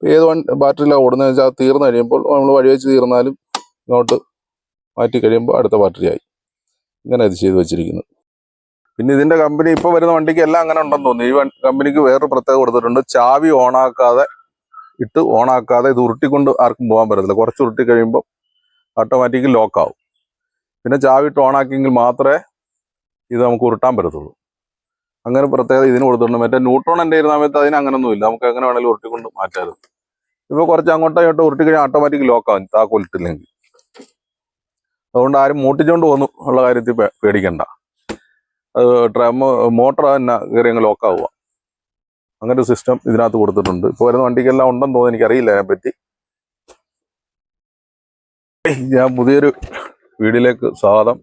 ഏത് ബാറ്ററിയിലാണ് ഓടുന്നതെന്ന് വെച്ചാൽ തീർന്നു കഴിയുമ്പോൾ നമ്മൾ വഴി വെച്ച് തീർന്നാലും ഇങ്ങോട്ട് മാറ്റി കഴിയുമ്പോൾ അടുത്ത ബാറ്ററിയായി. ഇങ്ങനെ ഇത് ചെയ്ത് വെച്ചിരിക്കുന്നത്. പിന്നെ ഇതിൻ്റെ കമ്പനി ഇപ്പോൾ വരുന്ന വണ്ടിക്ക് എല്ലാം അങ്ങനെ ഉണ്ടെന്ന് തോന്നുന്നു. ഈ കമ്പനിക്ക് വേറൊരു പ്രത്യേകത കൊടുത്തിട്ടുണ്ട്. ചാവി ഓണാക്കാതെ ഇത് ഉരുട്ടിക്കൊണ്ട് ആർക്കും പോകാൻ പറ്റത്തില്ല. കുറച്ച് ഉരുട്ടി കഴിയുമ്പോൾ ഓട്ടോമാറ്റിക്കലി ലോക്കാവും. പിന്നെ ചാവി ഇട്ട് ഓണാക്കിയെങ്കിൽ മാത്രമേ ഇത് നമുക്ക് ഉരുട്ടാൻ പറ്റത്തുള്ളൂ. അങ്ങനെ പ്രത്യേകത ഇതിന് കൊടുത്തിട്ടുണ്ട്. മറ്റേ ന്യൂട്രോൺ എൻ്റെ ഇരുന്ന സമയത്ത് അതിന് അങ്ങനൊന്നുമില്ല. നമുക്ക് എങ്ങനെ വേണമെങ്കിലും ഉരുട്ടിക്കൊണ്ട് മാറ്റാറ്. ഇപ്പോൾ കുറച്ച് അങ്ങോട്ടോ ഇങ്ങോട്ടോ ഉരുട്ടി കഴിഞ്ഞാൽ ഓട്ടോമാറ്റിക്കലി ലോക്കാവും താക്കോലിട്ടില്ലെങ്കിൽ. അതുകൊണ്ട് ആരും മൂട്ടിച്ചുകൊണ്ട് പോകുന്നു ഉള്ള കാര്യത്തിൽ പേടിക്കണ്ട. അത് മോട്ടർ തന്നെ കയറി അങ്ങ് ലോക്കാവുക. അങ്ങനെ ഒരു സിസ്റ്റം ഇതിനകത്ത് കൊടുത്തിട്ടുണ്ട്. ഇപ്പോൾ വരുന്ന വണ്ടിക്കെല്ലാം ഉണ്ടെന്ന് തോന്നുന്നു. എനിക്കറിയില്ല അതിനെപ്പറ്റി. ഞാൻ പുതിയൊരു വീഡിയോയിലേക്ക് സ്വാഗതം.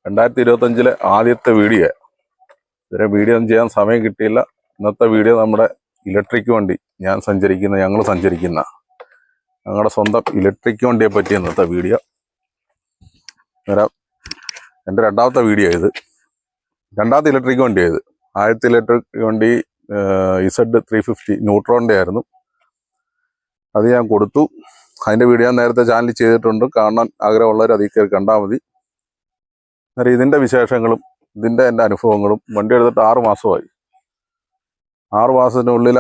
2025 ആദ്യത്തെ വീഡിയോ. ഇതുവരെ വീഡിയോ ഒന്നും ചെയ്യാൻ സമയം കിട്ടിയില്ല. ഇന്നത്തെ വീഡിയോ നമ്മുടെ ഇലക്ട്രിക് വണ്ടി ഞങ്ങൾ സഞ്ചരിക്കുന്ന ഞങ്ങളുടെ സ്വന്തം ഇലക്ട്രിക് വണ്ടിയെ പറ്റി ഇന്നത്തെ വീഡിയോ. എൻ്റെ രണ്ടാമത്തെ വീഡിയോ ഇത്. രണ്ടാമത്തെ ഇലക്ട്രിക് വണ്ടിയാണ് ഇത്. ആദ്യത്തെ ഇലക്ട്രിക് വണ്ടി Z350 ന്യൂട്രോണിൻ്റെ ആയിരുന്നു. അത് ഞാൻ കൊടുത്തു. അതിൻ്റെ വീഡിയോ ഞാൻ നേരത്തെ ചാനലിൽ ചെയ്തിട്ടുണ്ട്. കാണാൻ ആഗ്രഹമുള്ളവർ അതിൽ കയറി കണ്ടാൽ മതി. അന്നേരം ഇതിൻ്റെ വിശേഷങ്ങളും എൻ്റെ അനുഭവങ്ങളും. വണ്ടി എടുത്തിട്ട് 6 മാസമായി. 6 മാസത്തിനുള്ളിൽ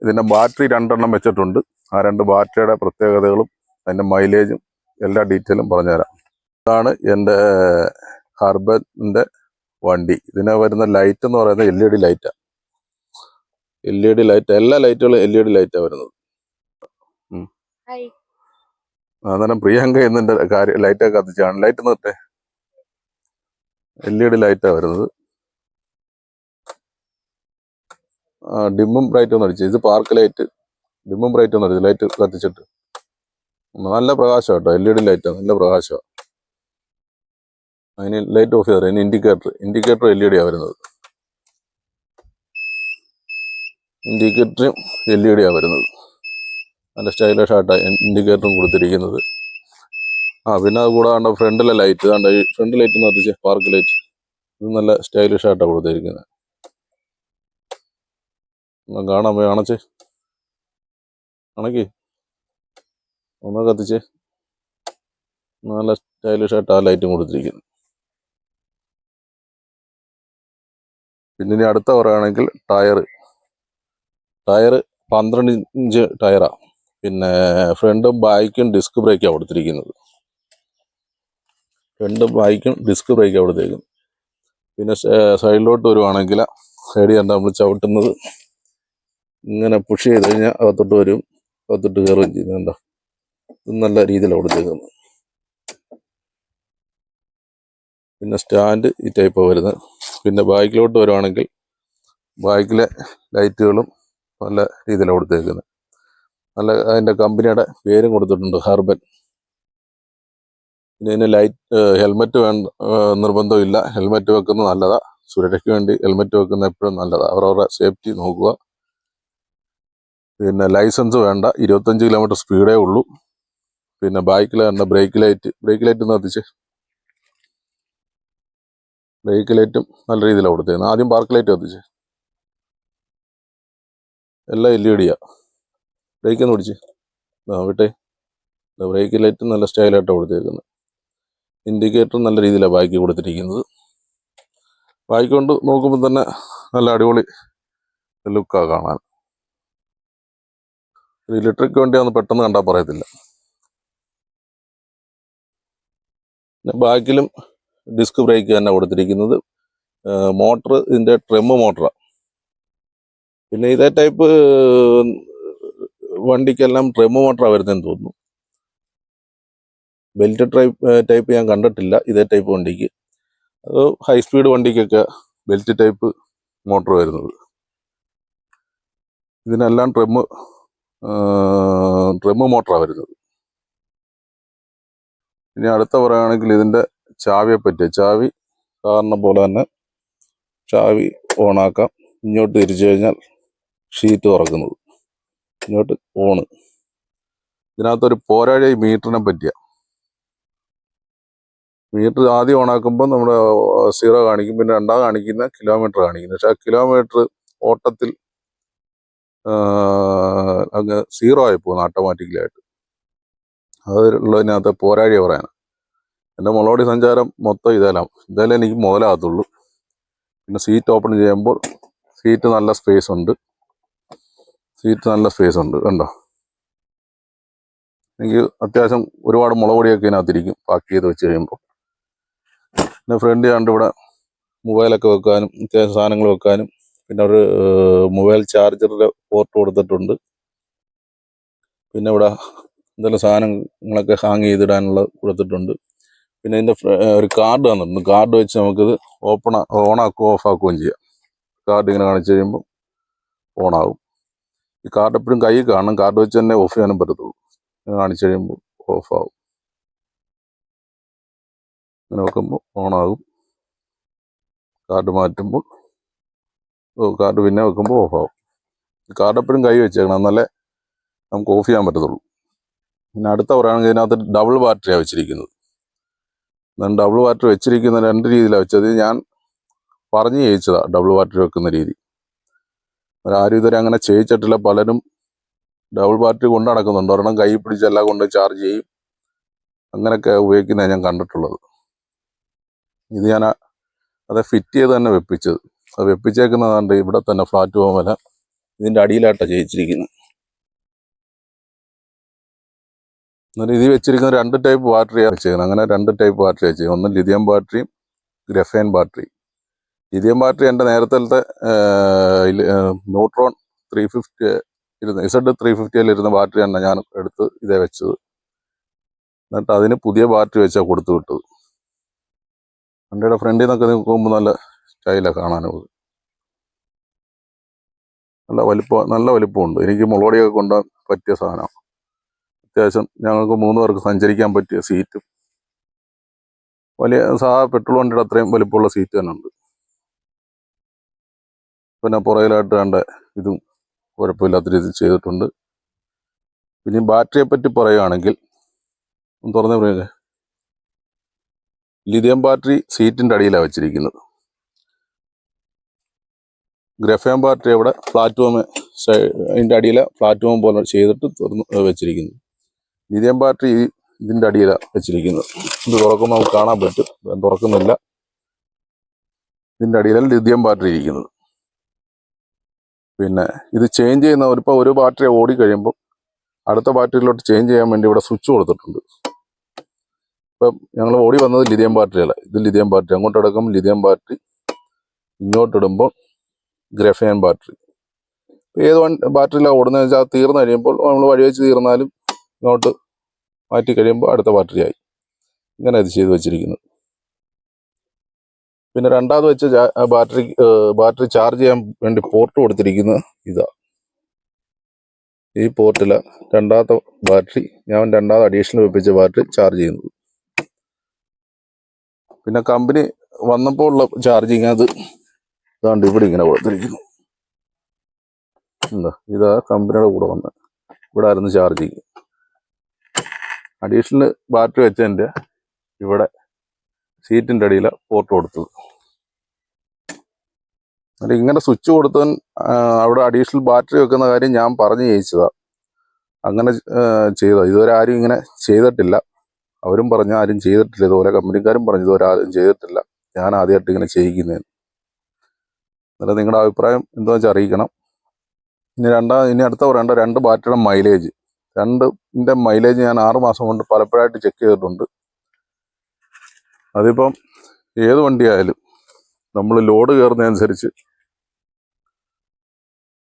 ഇതിൻ്റെ ബാറ്ററി 2 എണ്ണം വെച്ചിട്ടുണ്ട്. ആ 2 ബാറ്ററിയുടെ പ്രത്യേകതകളും അതിൻ്റെ മൈലേജും എല്ലാ ഡീറ്റെയിലും പറഞ്ഞുതരാം. ഇതാണ് എൻ്റെ ഹർബൻ്റെ വണ്ടി. ഇതിന് വരുന്ന ലൈറ്റ് എന്ന് പറയുന്നത് LED ലൈറ്റാണ്. LED ലൈറ്റ്, എല്ലാ ലൈറ്റുകളും LED ലൈറ്റാണ് വരുന്നത്. അന്നേരം പ്രിയങ്ക എന്നിൻ്റെ കാര്യം ലൈറ്റൊക്കെ കത്തിച്ചാണ്. ലൈറ്റ് നിർത്തേ. LED ലൈറ്റാണ് വരുന്നത്. ഡിമ്മും ബ്രൈറ്റും ഒന്ന് അടിച്ചു. ഇത് പാർക്ക് ലൈറ്റ്. ഡിമ്മും ബ്രൈറ്റും ഒന്ന് അടിച്ചു. ലൈറ്റ് കത്തിച്ചിട്ട് നല്ല പ്രകാശം കേട്ടോ. LED ലൈറ്റാണ്, നല്ല പ്രകാശമാണ്. അതിന് ലൈറ്റ് ഓഫ് ചെയ്ത് അതിന് ഇൻഡിക്കേറ്റർ LED ആണ് വരുന്നത്. ഇൻഡിക്കേറ്ററും LED ആണ് വരുന്നത്. നല്ല സ്റ്റൈലിഷ് ആയിട്ടാണ് ഇൻഡിക്കേറ്ററും കൊടുത്തിരിക്കുന്നത്. പിന്നെ അത് കൂടാണ്ട് ഫ്രണ്ടിലെ ലൈറ്റ്, ഇതാണ്ട് ഈ ഫ്രണ്ട് ലൈറ്റ് എന്ന് കത്തിച്ച് പാർക്ക് ലൈറ്റ്. ഇത് നല്ല സ്റ്റൈലിഷ് ആയിട്ടാണ് കൊടുത്തിരിക്കുന്നത്. കാണാൻ പോയി അണക്കി ഒന്ന് കത്തിച്ച് നല്ല സ്റ്റൈലിഷ് ആയിട്ട് ആ ലൈറ്റും കൊടുത്തിരിക്കുന്നു. പിന്നെ ഇനി അടുത്ത പറയുകയാണെങ്കിൽ ടയർ 12 ഇഞ്ച് ടയറാണ്. പിന്നെ ഫ്രണ്ടും ബാക്കും ഡിസ്ക് ബ്രേക്കാണ് കൊടുത്തിരിക്കുന്നത്. പിന്നെ സൈഡിലോട്ട് വരുവാണെങ്കിൽ സൈഡിൽ കണ്ടാൽ നമ്മൾ ചവിട്ടുന്നത് ഇങ്ങനെ പുഷ് ചെയ്ത് കഴിഞ്ഞാൽ അകത്തോട്ട് വരും, അകത്തോട്ട് കയറുകയും ചെയ്യുന്നുണ്ടോ. ഇത് നല്ല രീതിയിലാണ് കൊടുത്തിരിക്കുന്നത്. പിന്നെ സ്റ്റാൻഡ് ഈ ടൈപ്പാണ് വരുന്നത്. പിന്നെ ബാക്കിലോട്ട് വരുവാണെങ്കിൽ ബാക്കിലെ ലൈറ്റുകളും നല്ല രീതിയിലാണ് കൊടുത്തേക്കുന്നത്. നല്ല അതിൻ്റെ കമ്പനിയുടെ പേരും കൊടുത്തിട്ടുണ്ട്, ഹർബൻ. പിന്നെ ഇതിന് ഹെൽമെറ്റ് നിർബന്ധമില്ല. ഹെൽമെറ്റ് വെക്കുന്നത് നല്ലതാണ്. സുരക്ഷയ്ക്ക് വേണ്ടി ഹെൽമെറ്റ് വെക്കുന്നത് എപ്പോഴും നല്ലതാണ്. അവരവരുടെ സേഫ്റ്റി നോക്കുക. പിന്നെ ലൈസൻസ് വേണ്ട. 25 കിലോമീറ്റർ സ്പീഡേ ഉള്ളൂ. പിന്നെ ബാക്കിൽ കണ്ട ബ്രേക്ക് ലൈറ്റ് ഒന്ന് കത്തിച്ച്. ബ്രേക്ക് ലൈറ്റും നല്ല രീതിയിലാണ് കൊടുത്തേക്കുന്നത്. ആദ്യം പാർക്ക് ലൈറ്റ് കത്തിച്ച്. എല്ലാം LED. ബ്രേക്ക് ഒന്ന് പിടിച്ച് വിട്ടേ. ബ്രേക്ക് ലൈറ്റും നല്ല സ്റ്റൈലായിട്ടാണ് കൊടുത്തേക്കുന്നത്. ഇൻഡിക്കേറ്ററും നല്ല രീതിയിലാണ് ബാക്കി കൊടുത്തിരിക്കുന്നത്. ബാക്ക് കൊണ്ട് നോക്കുമ്പോൾ തന്നെ നല്ല അടിപൊളി ലുക്കാണ് കാണാൻ. ഇലക്ട്രിക് വണ്ടിയാണെന്ന് പെട്ടെന്ന് കണ്ടാൽ പറയത്തില്ല. പിന്നെ ബാക്കിലും ഡിസ്ക് ബ്രേക്ക് തന്നെ കൊടുത്തിരിക്കുന്നത്. മോട്ടർ ഇതിൻ്റെ ട്രെമ്മ് മോട്ടറാണ്. പിന്നെ ഇതേ ടൈപ്പ് വണ്ടിക്കെല്ലാം ട്രെമ്മ് മോട്ടറാണ് വരുന്നതെന്ന് തോന്നുന്നു. ബെൽറ്റ് ടൈപ്പ് ഞാൻ കണ്ടിട്ടില്ല ഇതേ ടൈപ്പ് വണ്ടിക്ക്. അത് ഹൈ സ്പീഡ് വണ്ടിക്കൊക്കെ ബെൽറ്റ് ടൈപ്പ് മോട്ടർ വരുന്നത്. ഇതിനെല്ലാം ട്രെമ്മ് മോട്ടറാണ് വരുന്നത്. ഇനി അടുത്ത പറയുകയാണെങ്കിൽ ഇതിൻ്റെ ചാവിയെ പറ്റി. ചാവി സാധാരണ പോലെ തന്നെ ചാവി ഓണാക്കാം. ഇങ്ങോട്ട് തിരിച്ചു കഴിഞ്ഞാൽ ഷീറ്റ് തുറക്കുന്നത്, ഇങ്ങോട്ട് ഓണ്. ഇതിനകത്തൊരു പോരാഴി മീറ്ററിനെ പറ്റിയാണ്. മീറ്റർ ആദ്യം ഓണാക്കുമ്പോൾ നമ്മുടെ 0 കാണിക്കും. പിന്നെ രണ്ടാമത് കാണിക്കുന്ന കിലോമീറ്റർ കാണിക്കുന്നു. പക്ഷെ ആ കിലോമീറ്റർ ഓട്ടത്തിൽ അങ്ങ് സീറോ ആയി പോകുന്നു ഓട്ടോമാറ്റിക്കലായിട്ട്. അതുള്ളതിനകത്ത് പോരാഴിയ പറയാനാണ്. എൻ്റെ മുളവടി സഞ്ചാരം മൊത്തം ഇതേലേ എനിക്ക് മുതലാകത്തുള്ളൂ. പിന്നെ സീറ്റ് ഓപ്പൺ ചെയ്യുമ്പോൾ സീറ്റ് നല്ല സ്പേസ് ഉണ്ട്. കണ്ടോ? എനിക്ക് അത്യാവശ്യം ഒരുപാട് മുളകൊടിയൊക്കെ ഇതിനകത്തിരിക്കും പാക്ക് ചെയ്ത് വെച്ച് കഴിയുമ്പോൾ. പിന്നെ ഫ്രണ്ട് കണ്ട് ഇവിടെ മൊബൈലൊക്കെ വെക്കാനും അത്യാവശ്യം സാധനങ്ങൾ വെക്കാനും, പിന്നെ ഒരു മൊബൈൽ ചാർജറിൻ്റെ പോർട്ട് കൊടുത്തിട്ടുണ്ട്. പിന്നെ ഇവിടെ എന്തെങ്കിലും സാധനങ്ങളൊക്കെ ഹാങ് ചെയ്തിടാനുള്ള കൊടുത്തിട്ടുണ്ട്. പിന്നെ ഇതിൻ്റെ ഒരു കാർഡ് തന്നിട്ടുണ്ട്. കാർഡ് വെച്ച് നമുക്കിത് ഓണാക്കുകയും ഓഫാക്കുകയും ചെയ്യാം. കാർഡ് ഇങ്ങനെ കാണിച്ച് കഴിയുമ്പോൾ ഓണാകും. ഈ കാർഡ് എപ്പോഴും കൈ കാണണം. കാർഡ് വെച്ച് തന്നെ ഓഫ് ചെയ്യാനും പറ്റത്തുള്ളൂ. ഇങ്ങനെ കാണിച്ച് കഴിയുമ്പോൾ ഓഫാകും. ഇങ്ങനെ വെക്കുമ്പോൾ ഓണാകും. കാർഡ് മാറ്റുമ്പോൾ കാർഡ് പിന്നെ വെക്കുമ്പോൾ ഓഫാകും. കാർഡ് എപ്പോഴും കൈ വെച്ചേക്കണം, എന്നാലേ നമുക്ക് ഓഫ് ചെയ്യാൻ പറ്റത്തുള്ളൂ. പിന്നെ അടുത്ത പറയുകയാണെങ്കിൽ ഇതിനകത്ത് ഡബിൾ ബാറ്ററിയാണ് വെച്ചിരിക്കുന്നത്. ഡബിൾ ബാറ്ററി വെച്ചിരിക്കുന്ന രണ്ട് രീതിയിലാണ് വെച്ചത്. ഞാൻ പറഞ്ഞു ചെയ്യിച്ചതാണ് ഡബിൾ ബാറ്ററി വെക്കുന്ന രീതി. ആരും ഇതുവരെ അങ്ങനെ ചെയ്യിച്ചിട്ടില്ല. പലരും ഡബിൾ ബാറ്ററി കൊണ്ട് നടക്കുന്നുണ്ട്. ഒരെണ്ണം കൈ പിടിച്ചെല്ലാം കൊണ്ട് ചാർജ് ചെയ്യും. അങ്ങനെയൊക്കെ ഉപയോഗിക്കുന്നതാണ് ഞാൻ കണ്ടിട്ടുള്ളത്. ഇത് ഞാൻ അത് ഫിറ്റ് ചെയ്ത് തന്നെ വെപ്പിച്ചത്. അത് വെപ്പിച്ചേക്കുന്നതാണ്ട് ഇവിടെ തന്നെ ഫ്ലാറ്റ് ഫോമല്ല, ഇതിൻ്റെ അടിയിലായിട്ടാണ് ചെയ്യിച്ചിരിക്കുന്നത്. എന്നാൽ ഇത് വെച്ചിരിക്കുന്ന രണ്ട് ടൈപ്പ് ബാറ്ററിയാണ് വെച്ചേക്കുന്നത്. അങ്ങനെ രണ്ട് ടൈപ്പ് ബാറ്ററി വെച്ചത്. ഒന്ന് ലിഥിയം ബാറ്ററിയും ഗ്രഫേൻ ബാറ്ററി. ലിഥിയം ബാറ്ററി എൻ്റെ നേരത്തെ ന്യൂട്രോൺ 350 ഇരുന്ന് Z350 ബാറ്ററിയാണ് ഞാൻ എടുത്ത് ഇതേ വെച്ചത്. എന്നിട്ട് അതിന് പുതിയ ബാറ്ററി വെച്ചാൽ കൊടുത്തു വിട്ടത്. വണ്ടിയുടെ ഫ്രണ്ടിൽ നിന്നൊക്കെ നോക്കുമ്പോൾ നല്ല സ്റ്റൈലാണ് കാണാനത്. നല്ല വലിപ്പമുണ്ട്. എനിക്ക് മുളകൊടിയൊക്കെ കൊണ്ടുപോകാൻ പറ്റിയ സാധനമാണ്. അത്യാവശ്യം ഞങ്ങൾക്ക് 3 പേർക്ക് സഞ്ചരിക്കാൻ പറ്റിയ സീറ്റും, വലിയ സാധാ പെട്രോൾ വണ്ടിയുടെ അത്രയും വലിപ്പമുള്ള സീറ്റ് തന്നെ ഉണ്ട്. പിന്നെ പുറകിലായിട്ട് കണ്ട ഇതും കുഴപ്പമില്ലാത്ത രീതിയിൽ ചെയ്തിട്ടുണ്ട്. പിന്നെ ബാറ്ററിയെ പറ്റി പറയുകയാണെങ്കിൽ തുറന്നു പറയുക, ലിഥിയം ബാറ്ററി സീറ്റിൻ്റെ അടിയിലാണ് വെച്ചിരിക്കുന്നത്. ഗ്രഫേൻ ബാറ്ററി അവിടെ പ്ലാറ്റ്ഫോം അതിൻ്റെ അടിയിലെ പ്ലാറ്റ്ഫോം പോലെ ചെയ്തിട്ട് തുറന്ന് വെച്ചിരിക്കുന്നു. ലിഥിയം ബാറ്ററി ഇതിൻ്റെ അടിയിലാണ് വെച്ചിരിക്കുന്നത്. ഇത് തുറക്കുമ്പോൾ നമുക്ക് കാണാൻ പറ്റും. തുറക്കുന്നില്ല. ഇതിൻ്റെ അടിയിലാണ് ലിഥിയം ബാറ്ററി ഇരിക്കുന്നത്. പിന്നെ ഇത് ചേഞ്ച് ചെയ്യുന്ന ഇപ്പോൾ ഒരു ബാറ്ററി ഓടിക്കഴിയുമ്പോൾ അടുത്ത ബാറ്ററിയിലോട്ട് ചേഞ്ച് ചെയ്യാൻ വേണ്ടി ഇവിടെ സ്വിച്ച് കൊടുത്തിട്ടുണ്ട്. ഇപ്പം ഞങ്ങൾ ഓടി വന്നത് ലിഥിയം ബാറ്ററിയല്ല, ഇത് ലിഥിയം ബാറ്ററി. അങ്ങോട്ട് എടുക്കുമ്പോൾ ലിഥിയം ബാറ്ററി, ഇങ്ങോട്ടിടുമ്പോൾ ഗ്രഫേൻ ബാറ്ററി. ഏത് ബാറ്ററിയിലാണ് ഓടുന്നത് വെച്ചാൽ തീർന്നു കഴിയുമ്പോൾ നമ്മൾ വഴി വെച്ച് തീർന്നാലും ഇങ്ങോട്ട് മാറ്റി കഴിയുമ്പോൾ അടുത്ത ബാറ്ററിയായി. ഇങ്ങനെ ഇത് ചെയ്ത് വെച്ചിരിക്കുന്നത്. പിന്നെ രണ്ടാമത് വെച്ച ബാറ്ററി ചാർജ് ചെയ്യാൻ വേണ്ടി പോർട്ട് കൊടുത്തിരിക്കുന്നത് ഇതാ. ഈ പോർട്ടിലാണ് രണ്ടാമത്തെ ബാറ്ററി, ഞാൻ രണ്ടാമത് അഡീഷണൽ വെപ്പിച്ച ബാറ്ററി ചാർജ് ചെയ്യുന്നത്. പിന്നെ കമ്പനി വന്നപ്പോൾ ഉള്ള ചാർജിങ് അത് ഇതാണ്ട് ഇവിടെ ഇങ്ങനെ കൊടുത്തിരിക്കുന്നു. എന്താ ഇതാ കമ്പനിയുടെ കൂടെ വന്ന് ഇവിടെ ആയിരുന്നു ചാർജിങ്. അഡീഷണൽ ബാറ്ററി വെച്ചതിൻ്റെ ഇവിടെ സീറ്റിൻ്റെ അടിയിലാണ് പോർട്ട് കൊടുത്തത്. അല്ല, ഇങ്ങനെ സ്വിച്ച് കൊടുത്തവൻ അവിടെ അഡീഷണൽ ബാറ്ററി വെക്കുന്ന കാര്യം ഞാൻ പറഞ്ഞു ചെയ്യിച്ചതാണ്. അങ്ങനെ ചെയ്തതാണ്. ഇതുവരെ ആരും ഇങ്ങനെ ചെയ്തിട്ടില്ല. അവരും പറഞ്ഞ ആരും ചെയ്തിട്ടില്ല. ഇതുപോലെ കമ്പനിക്കാരും പറഞ്ഞു ഇതുവരെ ആരും ചെയ്തിട്ടില്ല. ഞാൻ ആദ്യമായിട്ട് ഇങ്ങനെ ചെയ്യിക്കുന്നതിന്. അന്നേരം നിങ്ങളുടെ അഭിപ്രായം എന്താ വെച്ചാൽ അറിയിക്കണം. ഇനി അടുത്ത പറയേണ്ട രണ്ട് ബാറ്ററിയുടെ മൈലേജ്. രണ്ടിൻ്റെ മൈലേജ് ഞാൻ 6 മാസം കൊണ്ട് പലപ്പോഴായിട്ട് ചെക്ക് ചെയ്തിട്ടുണ്ട്. അതിപ്പം ഏത് വണ്ടിയായാലും നമ്മൾ ലോഡ് കയറുന്നതനുസരിച്ച്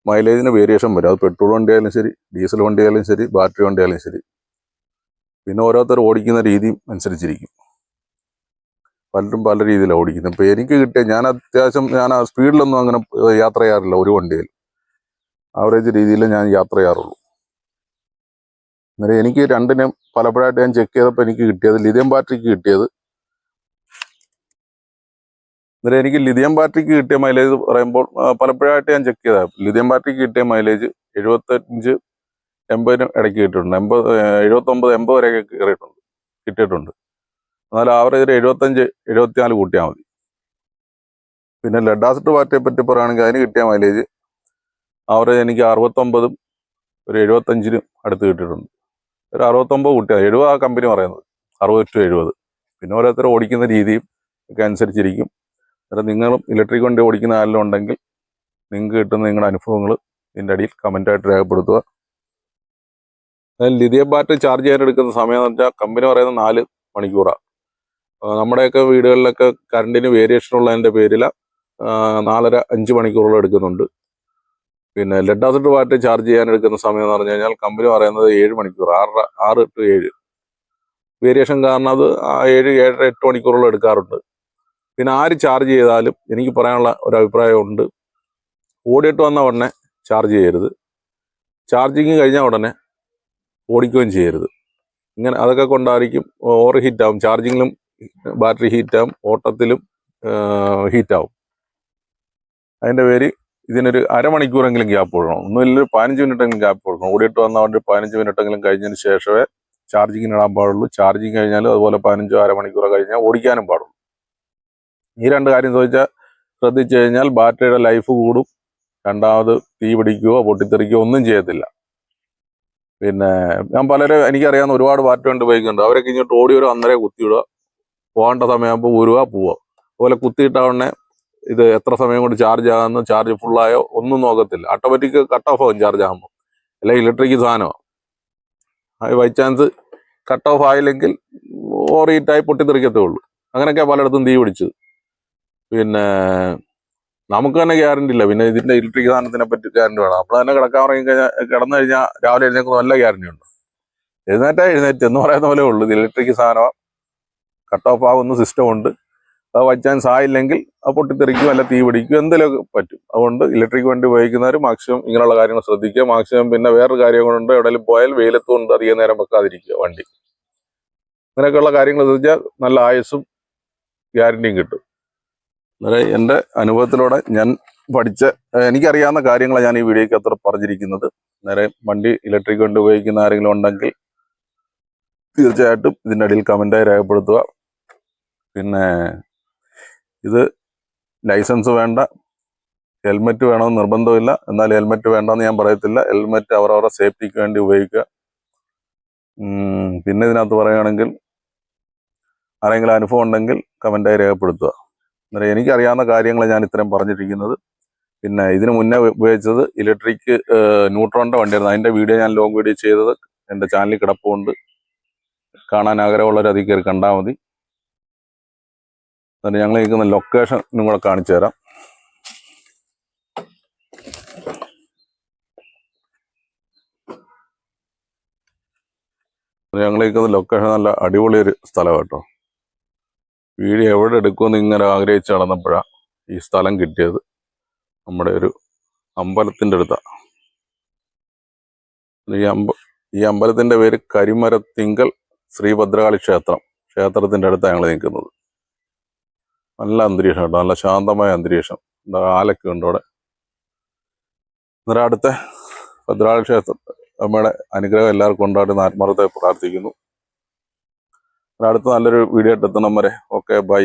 മൈലേജിന് വേരിയേഷൻ വരും. അത് പെട്രോൾ വണ്ടിയായാലും ശരി, ഡീസൽ വണ്ടിയായാലും ശരി, ബാറ്ററി വണ്ടിയായാലും ശരി. പിന്നെ ഓരോരുത്തർ ഓടിക്കുന്ന രീതിയും അനുസരിച്ചിരിക്കും. പലരും പല രീതിയിലാണ് ഓടിക്കുന്നത്. ഇപ്പോൾ എനിക്ക് കിട്ടിയ ഞാൻ ആ സ്പീഡിലൊന്നും അങ്ങനെ യാത്ര ചെയ്യാറില്ല. ഒരു വണ്ടിയിൽ ആവറേജ് രീതിയിൽ ഞാൻ യാത്ര ചെയ്യാറുള്ളൂ. അന്നേരം എനിക്ക് രണ്ടിനും പലപ്പോഴായിട്ട് ഞാൻ ചെക്ക് ചെയ്തപ്പോൾ എനിക്ക് കിട്ടിയത് ലിഥിയം ബാറ്ററിക്ക് കിട്ടിയത്. അന്നേരം എനിക്ക് ലിഥിയം ബാറ്ററിക്ക് കിട്ടിയ മൈലേജ് പറയുമ്പോൾ പലപ്പോഴായിട്ട് ഞാൻ ചെക്ക് ചെയ്ത ലിഥിയം ബാറ്ററിക്ക് കിട്ടിയ മൈലേജ് 75-80 ഇടയ്ക്ക് കിട്ടിയിട്ടുണ്ട്. 79-80 വരെയൊക്കെ കിട്ടിയിട്ടുണ്ട്. എന്നാൽ ആവറേജ് 75-74 കൂട്ടിയാൽ മതി. പിന്നെ ലെഡ് ആസിഡ് ബാറ്ററിയെ പറ്റി പറയുകയാണെങ്കിൽ അതിന് കിട്ടിയ മൈലേജ് ആവറേജ് എനിക്ക് 69 ഒരു 75 അടുത്ത് കിട്ടിയിട്ടുണ്ട്. ഒരു 69 കുട്ടിയാണ്, 70 ആ കമ്പനി പറയുന്നത്, 60 to 70. പിന്നെ ഓരോരുത്തർ ഓടിക്കുന്ന രീതിയും ഒക്കെ അനുസരിച്ചിരിക്കും. അന്നേരം നിങ്ങളും ഇലക്ട്രിക് വണ്ടി ഓടിക്കുന്ന ആരെങ്കിലും ഉണ്ടെങ്കിൽ നിങ്ങൾക്ക് കിട്ടുന്ന നിങ്ങളുടെ അനുഭവങ്ങൾ ഇതിൻ്റെ അടിയിൽ കമൻറ്റായിട്ട് രേഖപ്പെടുത്തുക. ലിഥിയം ബാറ്ററി ചാർജ് ചെയ്യാൻ എടുക്കുന്ന സമയം എന്ന് വെച്ചാൽ കമ്പനി പറയുന്നത് 4 മണിക്കൂറാണ്. നമ്മുടെയൊക്കെ വീടുകളിലൊക്കെ കറണ്ടിന് വേരിയേഷൻ ഉള്ളതിൻ്റെ പേരിൽ 4.5 മണിക്കൂറോളം എടുക്കുന്നുണ്ട്. പിന്നെ ലെഡ് ആസിഡ് ബാറ്ററി ചാർജ് ചെയ്യാൻ എടുക്കുന്ന സമയം എന്ന് പറഞ്ഞു കഴിഞ്ഞാൽ കമ്പനി പറയുന്നത് 7 മണിക്കൂർ, 6 to 7. വേരിയേഷൻ കാരണം അത് 7, 7.5, 8 മണിക്കൂറോളം എടുക്കാറുണ്ട്. പിന്നെ ആര് ചാർജ് ചെയ്താലും എനിക്ക് പറയാനുള്ള ഒരു അഭിപ്രായമുണ്ട്, ഓടിയിട്ട് വന്ന ഉടനെ ചാർജ് ചെയ്യരുത്, ചാർജിങ് കഴിഞ്ഞാൽ ഉടനെ ഓടിക്കുകയും ചെയ്യരുത്. ഇങ്ങനെ അതൊക്കെ കൊണ്ടായിരിക്കും ഓവർ ഹീറ്റാവും, ചാർജിങ്ങിലും ബാറ്ററി ഹീറ്റാവും, ഓട്ടത്തിലും ഹീറ്റാവും. അതിൻ്റെ പേര് ഇതിനൊരു അരമണിക്കൂറെങ്കിലും ഗ്യാപ്പ് കൊടുക്കണം, ഒന്നുമില്ല 15 മിനിറ്റെങ്കിലും ഗ്യാപ്പ് കൊടുക്കണം. ഓടിയിട്ട് വന്ന ഒരു 15 മിനിറ്റെങ്കിലും കഴിഞ്ഞതിന് ശേഷമേ ചാർജിങ്ങിന് ഇടാൻ പാടുള്ളൂ. ചാർജിങ് കഴിഞ്ഞാലും അതുപോലെ 15 അരമണിക്കൂറോ കഴിഞ്ഞാൽ ഓടിക്കാനും പാടുള്ളൂ. ഈ 2 കാര്യം ചോദിച്ചാൽ ശ്രദ്ധിച്ചു കഴിഞ്ഞാൽ ബാറ്ററിയുടെ ലൈഫ് കൂടും, രണ്ടാമത് തീ പിടിക്കുകയോ പൊട്ടിത്തെറിക്കുകയോ ഒന്നും ചെയ്യത്തില്ല. പിന്നെ ഞാൻ എനിക്കറിയാവുന്ന ഒരുപാട് ബാറ്ററി കൊണ്ട് ഉപയോഗിക്കുന്നുണ്ട്. അവരൊക്കെ ഇങ്ങോട്ട് ഓടി ഒരു അന്നേരം കുത്തിയിടുക, പോകേണ്ട സമയമാകുമ്പോൾ ഊരുക, പോവുക. അതുപോലെ കുത്തിയിട്ടവണ്ണെ ഇത് എത്ര സമയം കൊണ്ട് ചാർജ് ആകുന്നു, ചാർജ് ഫുള്ളായോ ഒന്നും നോക്കത്തില്ല, ഓട്ടോമാറ്റിക് കട്ട് ഓഫ് ആവും ചാർജ് ആകുമ്പോൾ. അല്ലെങ്കിൽ ഇലക്ട്രിക് സാധനമാണ്, അത് ബൈ ചാൻസ് കട്ട് ഓഫ് ആയില്ലെങ്കിൽ ഓവർ ഹീറ്റായി പൊട്ടിത്തെറിക്കത്തേ ഉള്ളൂ. അങ്ങനെയൊക്കെ പലയിടത്തും തീ പിടിച്ചത്. പിന്നെ നമുക്ക് തന്നെ ഗ്യാരണ്ടി ഇല്ല, പിന്നെ ഇതിന്റെ ഇലക്ട്രിക് സാധനത്തിനെ പറ്റി ഗ്യാരണ്ടി വേണം. നമ്മൾ തന്നെ കിടന്നു കഴിഞ്ഞാൽ രാവിലെ എഴുന്നേൽക്കുന്ന നല്ല ഗ്യാരണ്ടി ഉണ്ട്. എഴുന്നേറ്റ് എന്ന് പറയുന്ന പോലെ ഉള്ളൂ. ഇത് ഇലക്ട്രിക് സാധനമാണ്, കട്ട് ഓഫ് ആകുന്ന സിസ്റ്റം ഉണ്ട്. അത് ബൈ ചാൻസ് ആയില്ലെങ്കിൽ അത് പൊട്ടിത്തെറിക്കും, അല്ല തീ പിടിക്കും, എന്തെങ്കിലുമൊക്കെ പറ്റും. അതുകൊണ്ട് ഇലക്ട്രിക് വണ്ടി ഉപയോഗിക്കുന്നവർ മാക്സിമം ഇങ്ങനെയുള്ള കാര്യങ്ങൾ ശ്രദ്ധിക്കുക. മാക്സിമം പിന്നെ വേറൊരു കാര്യങ്ങളുണ്ട്, എവിടെയെങ്കിലും പോയാൽ വെയിലത്ത് കൊണ്ട് അധികം നേരം വെക്കാതിരിക്കുക വണ്ടി. അങ്ങനെയൊക്കെയുള്ള കാര്യങ്ങൾ ശ്രദ്ധിച്ചാൽ നല്ല ആയുസ്സും ഗ്യാരണ്ടിയും കിട്ടും. അന്നേരം എൻ്റെ അനുഭവത്തിലൂടെ ഞാൻ എനിക്കറിയാവുന്ന കാര്യങ്ങളാണ് ഞാൻ ഈ വീഡിയോയ്ക്ക് അത്ര പറഞ്ഞിരിക്കുന്നത്. നേരെ വണ്ടി ഇലക്ട്രിക് വണ്ടി ഉപയോഗിക്കുന്ന ആരെങ്കിലും ഉണ്ടെങ്കിൽ തീർച്ചയായിട്ടും ഇതിൻ്റെ അടിയിൽ കമൻറ്റായി രേഖപ്പെടുത്തുക. പിന്നെ ഇത് ലൈസൻസ് വേണ്ട, ഹെൽമെറ്റ് വേണമെന്ന് നിർബന്ധമില്ല. എന്നാൽ ഹെൽമെറ്റ് വേണ്ടെന്ന് ഞാൻ പറയത്തില്ല. ഹെൽമെറ്റ് അവരവരുടെ സേഫ്റ്റിക്ക് വേണ്ടി ഉപയോഗിക്കുക. പിന്നെ ഇതിനകത്ത് പറയുകയാണെങ്കിൽ ആരെങ്കിലും അനുഭവം ഉണ്ടെങ്കിൽ കമൻറ്റായി രേഖപ്പെടുത്തുക. അന്നേരം എനിക്കറിയാവുന്ന കാര്യങ്ങൾ ഞാൻ ഇത്രയും പറഞ്ഞിരിക്കുന്നത്. പിന്നെ ഇതിന് മുന്നേ ഉപയോഗിച്ചത് ഇലക്ട്രിക് ന്യൂട്രോണിൻ്റെ വണ്ടിയായിരുന്നു. അതിൻ്റെ വീഡിയോ ഞാൻ ലോങ് വീഡിയോ ചെയ്തത് എൻ്റെ ചാനലിൽ കിടപ്പുണ്ട്. കാണാൻ ആഗ്രഹമുള്ളവർ അതിൽ കയറി കണ്ടാൽ മതി. എന്നിട്ട് ഞങ്ങൾ നിൽക്കുന്ന ലൊക്കേഷനും കൂടെ കാണിച്ചു തരാം. ഞങ്ങൾ നിൽക്കുന്ന ലൊക്കേഷൻ നല്ല അടിപൊളിയൊരു സ്ഥലം കേട്ടോ. വീഡിയോ എവിടെ എടുക്കുമെന്ന് ഇങ്ങനെ ആഗ്രഹിച്ച് നടന്നപ്പോഴാണ് ഈ സ്ഥലം കിട്ടിയത്. നമ്മുടെ ഒരു അമ്പലത്തിൻ്റെ അടുത്താണ്. ഈ അമ്പലത്തിൻ്റെ പേര് കരിമരത്തിങ്കൽ ശ്രീഭദ്രകാളി ക്ഷേത്രത്തിൻ്റെ അടുത്താണ് ഞങ്ങൾ നിൽക്കുന്നത്. നല്ല അന്തരീക്ഷം കേട്ടോ, നല്ല ശാന്തമായ അന്തരീക്ഷം. ആലൊക്കെ ഉണ്ട് അവിടെ. അന്നേരം അടുത്ത ഭദ്രകാളി ക്ഷേത്രം നമ്മുടെ അനുഗ്രഹം എല്ലാവർക്കും ഉണ്ടായിട്ട് ആത്മാർത്ഥമായി പ്രാർത്ഥിക്കുന്നു. അടുത്ത നല്ലൊരു വീഡിയോ ആയിട്ട് എത്തണം വരെ. Okay, by.